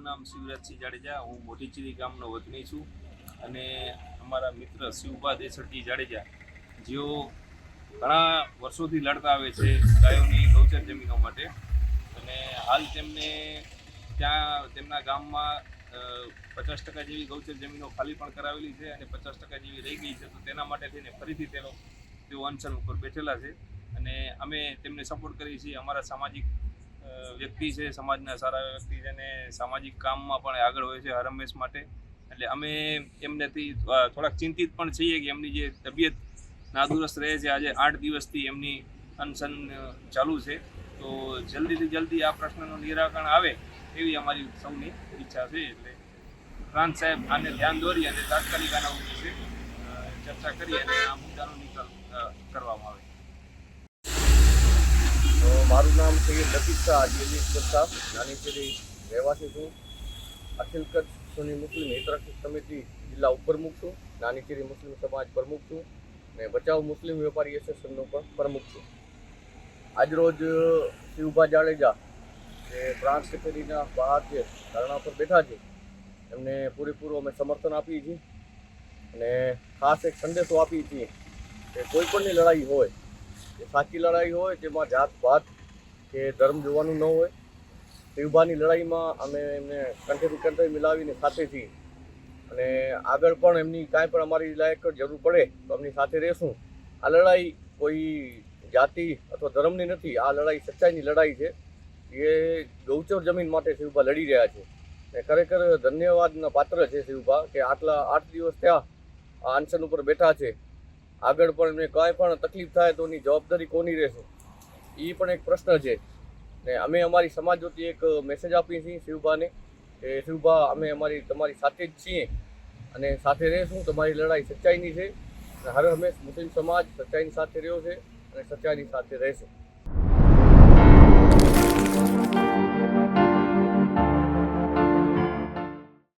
નામ શિવરાજસિંહ જાડેજા, હું મોટીચીરી ગામનો વતની છું અને અમારા મિત્ર શિવભા દેસરજી જાડેજા જેઓ ઘણા વર્ષોથી લડતા આવે છે ગાયોની ગૌચર જમીનો માટે અને હાલ તેમને ત્યાં તેમના ગામમાં 50% જેવી ગૌચર જમીનો ખાલી પણ કરાવેલી છે અને 50% જેવી રહી ગઈ છે. તો તેના માટે થઈને ફરીથી તેઓ અનશન ઉપર બેઠેલા છે અને અમે તેમને સપોર્ટ કરીએ છીએ. અમારા સામાજિક વ્યક્તિ છે, સમાજના સારા વ્યક્તિ છે અને સામાજિક કામમાં પણ આગળ હોય છે હરહંમેશ માટે. એટલે અમે એમનેથી થોડાક ચિંતિત પણ છીએ કે એમની જે તબિયત નાદુરસ્ત રહે છે. આજે 8 દિવસથી એમની અનશન ચાલુ છે. તો જલ્દીથી જલ્દી આ પ્રશ્નનું નિરાકરણ આવે એવી અમારી સૌની ઈચ્છા છે. એટલે પ્રાંત સાહેબ આને ધ્યાન દોરી અને તાત્કાલિક આના વિશે ચર્ચા કરી અને આ મુદ્દાનો નિકાલ કરવામાં આવે. મારું નામ સૈયદ લતીફ શાહ જેલી પ્રતાપ, નાનીચેરી રહેવાસી છું. અખિલ કચ્છ સુન્ની મુસ્લિમ હિતરક્ષક સમિતિ જિલ્લા ઉપપ્રમુખ છું. નાનીચેરી મુસ્લિમ સમાજ પ્રમુખ છું અને ભચાઉ મુસ્લિમ વેપારી એસોસિએશનનો પણ પ્રમુખ છું. આજરોજ શિવભા જાડેજા જે પ્રાંત કચેરીના બહાર જે ધરણા પર બેઠા છે એમને પૂરેપૂરું અમે સમર્થન આપીએ છીએ અને ખાસ એક સંદેશો આપીએ છીએ કે કોઈ પણની લડાઈ હોય, એ સાચી લડાઈ હોય જેમાં જાત ભાત કે ધર્મ જોવાનું ન હોય. શિવભાની લડાઈમાં અમે એમને કંઠેથી કંઠે મિલાવીને સાથે છીએ અને આગળ પણ એમની કાંઈ પણ અમારી લાયક જરૂર પડે તો એમની સાથે રહેશું. આ લડાઈ કોઈ જાતિ અથવા ધર્મની નથી, આ લડાઈ સચ્ચાઈની લડાઈ છે. એ ગૌચર જમીન માટે શિવભા લડી રહ્યા છે અને ખરેખર ધન્યવાદના પાત્ર છે શિવભા કે આટલા 8 દિવસ થયા આ અનશન ઉપર બેઠા છે. આગળ પણ એમને કાંઈ પણ તકલીફ થાય તો એની જવાબદારી કોની રહેશે એ પણ એક પ્રશ્ન છે. ને અમે અમારી સમાજ વતી એક મેસેજ આપીએ છીએ શિવભાને કે શિવભા અમે તમારી સાથે જ છીએ અને સાથે રહેશું. તમારી લડાઈ સચ્ચાઈની છે અને હર હંમેશ મુસ્લિમ સમાજ સચ્ચાઈની સાથે રહ્યો છે અને સચ્ચાઈની સાથે રહેશે.